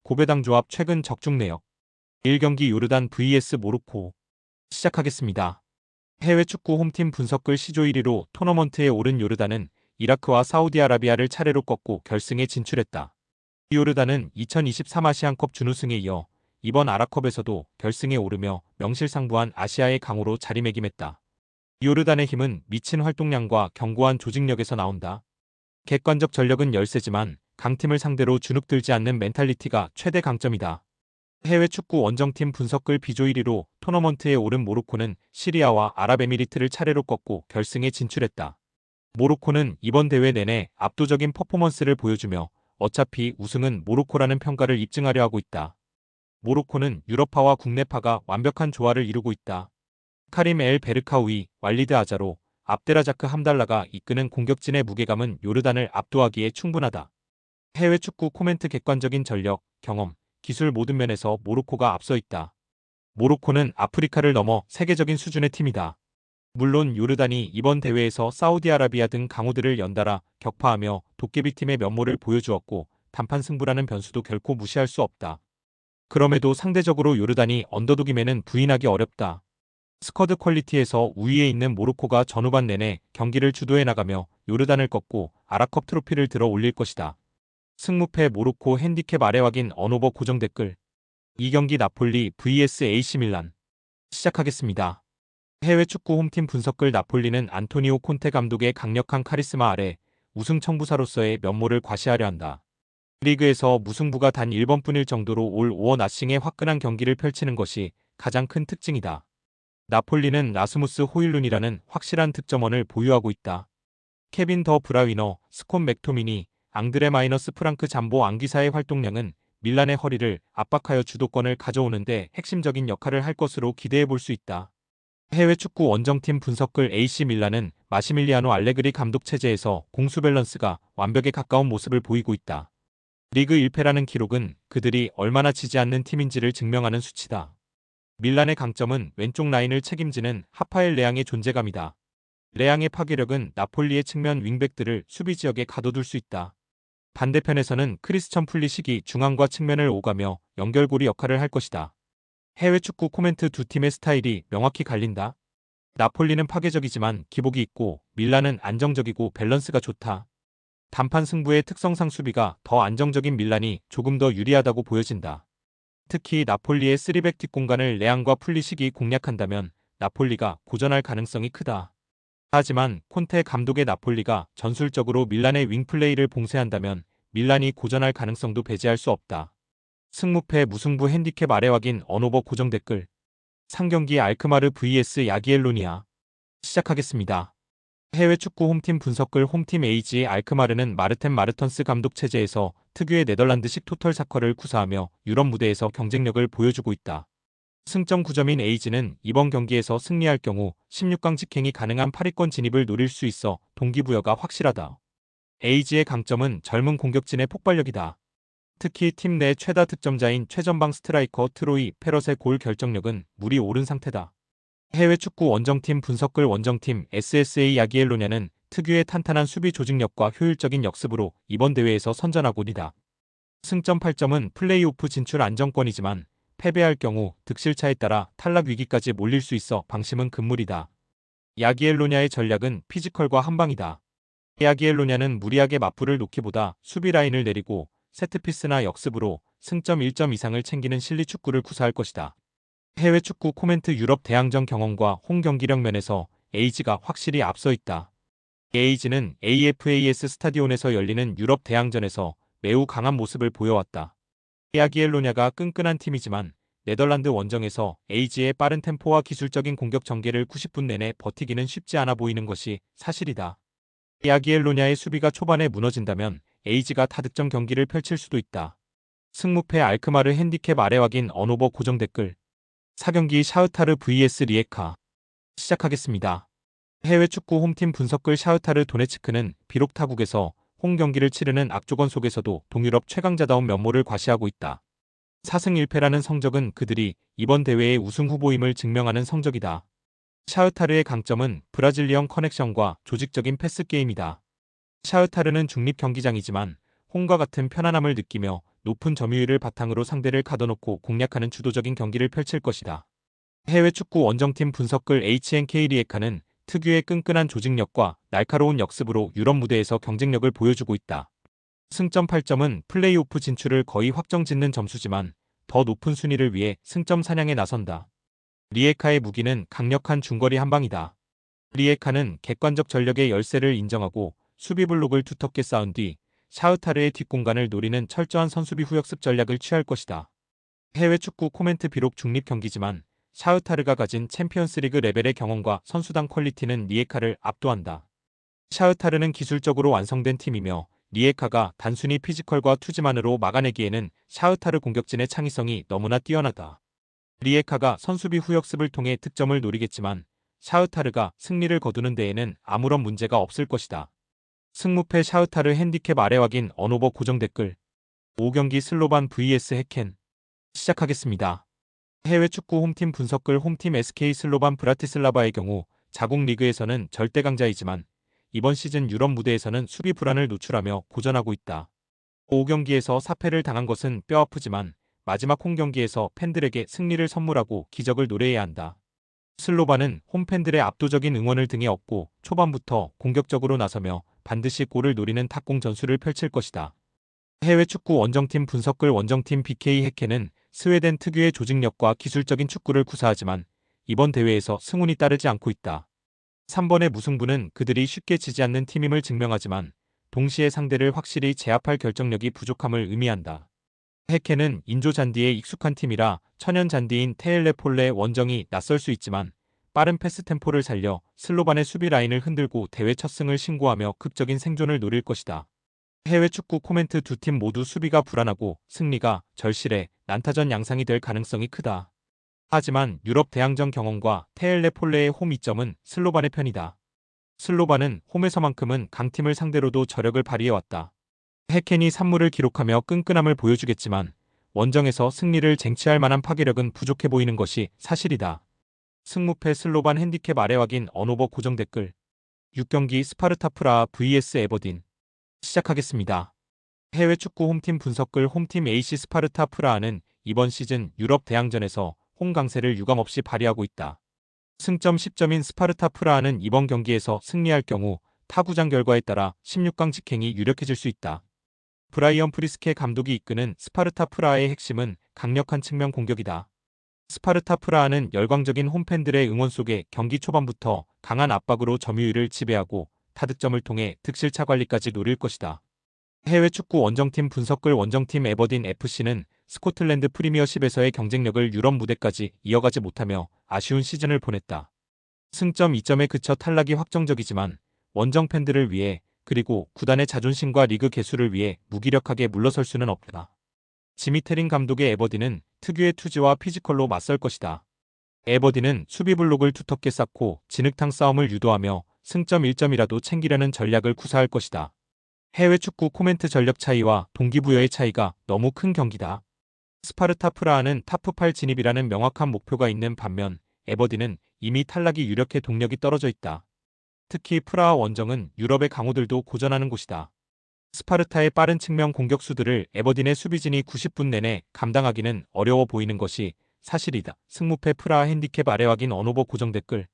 고배당 조합 최근 적중 내역. 1경기 요르단 vs 모로코. 시작하겠습니다. 해외 축구 홈팀 분석글 시조 1위로 토너먼트에 오른 요르단은 이라크와 사우디아라비아를 차례로 꺾고 결승에 진출했다. 요르단은 2023 아시안컵 준우승에 이어 이번 아라컵에서도 결승에 오르며 명실상부한 아시아의 강호로 자리매김했다. 요르단의 힘은 미친 활동량과 견고한 조직력에서 나온다. 객관적 전력은 열세지만 강팀을 상대로 주눅들지 않는 멘탈리티가 최대 강점이다. 해외 축구 원정팀 분석글 비조 1위로 토너먼트에 오른 모로코는 시리아와 아랍에미리트를 차례로 꺾고 결승에 진출했다. 모로코는 이번 대회 내내 압도적인 퍼포먼스를 보여주며 어차피 우승은 모로코라는 평가를 입증하려 하고 있다. 모로코는 유럽파와 국내파가 완벽한 조화를 이루고 있다. 카림 엘 베르카우이, 왈리드 아자로, 압데라자크 함달라가 이끄는 공격진의 무게감은 요르단을 압도하기에 충분하다. 해외 축구 코멘트 객관적인 전력, 경험, 기술 모든 면에서 모로코가 앞서 있다. 모로코는 아프리카를 넘어 세계적인 수준의 팀이다. 물론 요르단이 이번 대회에서 사우디아라비아 등 강호들을 연달아 격파하며 도깨비팀의 면모를 보여주었고 단판 승부라는 변수도 결코 무시할 수 없다. 그럼에도 상대적으로 요르단이 언더독임에는 부인하기 어렵다. 스쿼드 퀄리티에서 우위에 있는 모로코가 전후반 내내 경기를 주도해 나가며 요르단을 꺾고 아라컵 트로피를 들어 올릴 것이다. 승무패 모로코 핸디캡 아래 확인 언오버 고정 댓글. 2경기 나폴리 vs AC 밀란. 시작하겠습니다. 해외 축구 홈팀 분석글 나폴리는 안토니오 콘테 감독의 강력한 카리스마 아래 우승 청부사로서의 면모를 과시하려 한다. 리그에서 무승부가 단 1번뿐일 정도로 올 5원 나싱의 화끈한 경기를 펼치는 것이 가장 큰 특징이다. 나폴리는 라스무스 호일룬이라는 확실한 득점원을 보유하고 있다. 케빈 더 브라위너, 스콘 맥토미니, 앙드레 마이너스 프랑크 잠보 앙기사의 활동량은 밀란의 허리를 압박하여 주도권을 가져오는데 핵심적인 역할을 할 것으로 기대해 볼 수 있다. 해외 축구 원정팀 분석글 AC 밀란은 마시밀리아노 알레그리 감독 체제에서 공수 밸런스가 완벽에 가까운 모습을 보이고 있다. 리그 1패라는 기록은 그들이 얼마나 지지 않는 팀인지를 증명하는 수치다. 밀란의 강점은 왼쪽 라인을 책임지는 하파엘 레앙의 존재감이다. 레앙의 파괴력은 나폴리의 측면 윙백들을 수비 지역에 가둬둘 수 있다. 반대편에서는 크리스천 풀리식이 중앙과 측면을 오가며 연결고리 역할을 할 것이다. 해외 축구 코멘트 두 팀의 스타일이 명확히 갈린다. 나폴리는 파괴적이지만 기복이 있고 밀란은 안정적이고 밸런스가 좋다. 단판 승부의 특성상 수비가 더 안정적인 밀란이 조금 더 유리하다고 보여진다. 특히 나폴리의 3백 뒷공간을 레앙과 풀리식이 공략한다면 나폴리가 고전할 가능성이 크다. 하지만 콘테 감독의 나폴리가 전술적으로 밀란의 윙플레이를 봉쇄한다면 밀란이 고전할 가능성도 배제할 수 없다. 승무패 무승부 핸디캡 아래 확인 언오버 고정 댓글. 상경기 알크마르 vs 야기엘로니아. 시작하겠습니다. 해외 축구 홈팀 분석글 홈팀 AG 알크마르는 마르텐 마르턴스 감독 체제에서 특유의 네덜란드식 토털 사커를 구사하며 유럽 무대에서 경쟁력을 보여주고 있다. 승점 9점인 AG는 이번 경기에서 승리할 경우 16강 직행이 가능한 8위권 진입을 노릴 수 있어 동기부여가 확실하다. AG의 강점은 젊은 공격진의 폭발력이다. 특히 팀 내 최다 득점자인 최전방 스트라이커 트로이 페럿의 골 결정력은 물이 오른 상태다. 해외 축구 원정팀 분석글 원정팀 SSA 야기엘로냐는 특유의 탄탄한 수비 조직력과 효율적인 역습으로 이번 대회에서 선전하고니다. 승점 8점은 플레이오프 진출 안정권이지만 패배할 경우 득실차에 따라 탈락 위기까지 몰릴 수 있어 방심은 금물이다. 야기엘로냐의 전략은 피지컬과 한방이다. 야기엘로냐는 무리하게 맞불을 놓기보다 수비 라인을 내리고 세트피스나 역습으로 승점 1점 이상을 챙기는 실리 축구를 구사할 것이다. 해외 축구 코멘트 유럽 대항전 경험과 홈 경기력 면에서 AG가 확실히 앞서 있다. AG는 AFAS 스타디온에서 열리는 유럽 대항전에서 매우 강한 모습을 보여왔다. 야기엘로냐가 끈끈한 팀이지만 네덜란드 원정에서 AG의 빠른 템포와 기술적인 공격 전개를 90분 내내 버티기는 쉽지 않아 보이는 것이 사실이다. 야기엘로냐의 수비가 초반에 무너진다면 AG가 다득점 경기를 펼칠 수도 있다. 승무패 알크마르 핸디캡 아래 확인 언오버 고정 댓글. 4경기 샤흐타르 vs 리에카. 시작하겠습니다. 해외 축구 홈팀 분석글 샤흐타르 도네츠크는 비록 타국에서 홈 경기를 치르는 악조건 속에서도 동유럽 최강자다운 면모를 과시하고 있다. 4승 1패라는 성적은 그들이 이번 대회의 우승 후보임을 증명하는 성적이다. 샤흐타르의 강점은 브라질리언 커넥션과 조직적인 패스 게임이다. 샤흐타르는 중립 경기장이지만 홈과 같은 편안함을 느끼며 높은 점유율을 바탕으로 상대를 가둬놓고 공략하는 주도적인 경기를 펼칠 것이다. 해외 축구 원정팀 분석글 HNK 리에카는 특유의 끈끈한 조직력과 날카로운 역습으로 유럽 무대에서 경쟁력을 보여주고 있다. 승점 8점은 플레이오프 진출을 거의 확정짓는 점수지만 더 높은 순위를 위해 승점 사냥에 나선다. 리에카의 무기는 강력한 중거리 한방이다. 리에카는 객관적 전력의 열세를 인정하고 수비 블록을 두텁게 쌓은 뒤 샤흐타르의 뒷공간을 노리는 철저한 선수비 후역습 전략을 취할 것이다. 해외 축구 코멘트 비록 중립 경기지만 샤흐타르가 가진 챔피언스리그 레벨의 경험과 선수당 퀄리티는 리에카를 압도한다. 샤흐타르는 기술적으로 완성된 팀이며 리에카가 단순히 피지컬과 투지만으로 막아내기에는 샤흐타르 공격진의 창의성이 너무나 뛰어나다. 리에카가 선수비 후역습을 통해 득점을 노리겠지만 샤흐타르가 승리를 거두는 데에는 아무런 문제가 없을 것이다. 승무패 샤흐타르 핸디캡 아래 확인 언오버 고정 댓글 5경기 슬로반 vs 해켄 시작하겠습니다. 해외 축구 홈팀 분석글 홈팀 SK 슬로반 브라티슬라바의 경우 자국 리그에서는 절대 강자이지만 이번 시즌 유럽 무대에서는 수비 불안을 노출하며 고전하고 있다. 5경기에서 4패를 당한 것은 뼈아프지만 마지막 홈경기에서 팬들에게 승리를 선물하고 기적을 노려야 한다. 슬로바는 홈팬들의 압도적인 응원을 등에 업고 초반부터 공격적으로 나서며 반드시 골을 노리는 탁공 전술을 펼칠 것이다. 해외 축구 원정팀 분석글 원정팀 BK 해켄은 스웨덴 특유의 조직력과 기술적인 축구를 구사하지만 이번 대회에서 승운이 따르지 않고 있다. 3번의 무승부는 그들이 쉽게 지지 않는 팀임을 증명하지만 동시에 상대를 확실히 제압할 결정력이 부족함을 의미한다. 해켄은 인조 잔디에 익숙한 팀이라 천연 잔디인 테일레폴레 원정이 낯설 수 있지만 빠른 패스 템포를 살려 슬로반의 수비 라인을 흔들고 대회 첫 승을 신고하며 극적인 생존을 노릴 것이다. 해외 축구 코멘트 두 팀 모두 수비가 불안하고 승리가 절실해 난타전 양상이 될 가능성이 크다. 하지만 유럽 대항전 경험과 테일레폴레의 홈 이점은 슬로반의 편이다. 슬로반은 홈에서만큼은 강팀을 상대로도 저력을 발휘해왔다. 해켄이 산무를 기록하며 끈끈함을 보여주겠지만 원정에서 승리를 쟁취할 만한 파괴력은 부족해 보이는 것이 사실이다. 승무패 슬로반 핸디캡 아래 확인 언오버 고정 댓글 6경기 스파르타 프라하 vs 에버딘 시작하겠습니다. 해외 축구 홈팀 분석글 홈팀 AC 스파르타 프라하는 이번 시즌 유럽 대항전에서 홈 강세를 유감없이 발휘하고 있다. 승점 10점인 스파르타 프라하는 이번 경기에서 승리할 경우 타구장 결과에 따라 16강 직행이 유력해질 수 있다. 브라이언 프리스케 감독이 이끄는 스파르타 프라하의 핵심은 강력한 측면 공격이다. 스파르타 프라하는 열광적인 홈팬들의 응원 속에 경기 초반부터 강한 압박으로 점유율을 지배하고 타득점을 통해 득실차 관리까지 노릴 것이다. 해외 축구 원정팀 분석글 원정팀 에버딘 FC는 스코틀랜드 프리미어십에서의 경쟁력을 유럽 무대까지 이어가지 못하며 아쉬운 시즌을 보냈다. 승점 2점에 그쳐 탈락이 확정적이지만 원정 팬들을 위해 그리고 구단의 자존심과 리그 개수를 위해 무기력하게 물러설 수는 없다. 지미 테린 감독의 에버딘은 특유의 투지와 피지컬로 맞설 것이다. 에버딘은 수비 블록을 두텁게 쌓고 진흙탕 싸움을 유도하며 승점 1점이라도 챙기려는 전략을 구사할 것이다. 해외 축구 코멘트 전력 차이와 동기부여의 차이가 너무 큰 경기다. 스파르타 프라하는 탑8 진입이라는 명확한 목표가 있는 반면 에버딘은 이미 탈락이 유력해 동력이 떨어져 있다. 특히 프라하 원정은 유럽의 강호들도 고전하는 곳이다. 스파르타의 빠른 측면 공격수들을 에버딘의 수비진이 90분 내내 감당하기는 어려워 보이는 것이 사실이다. 승무패 프라하 핸디캡 아래 확인 언오버 고정 댓글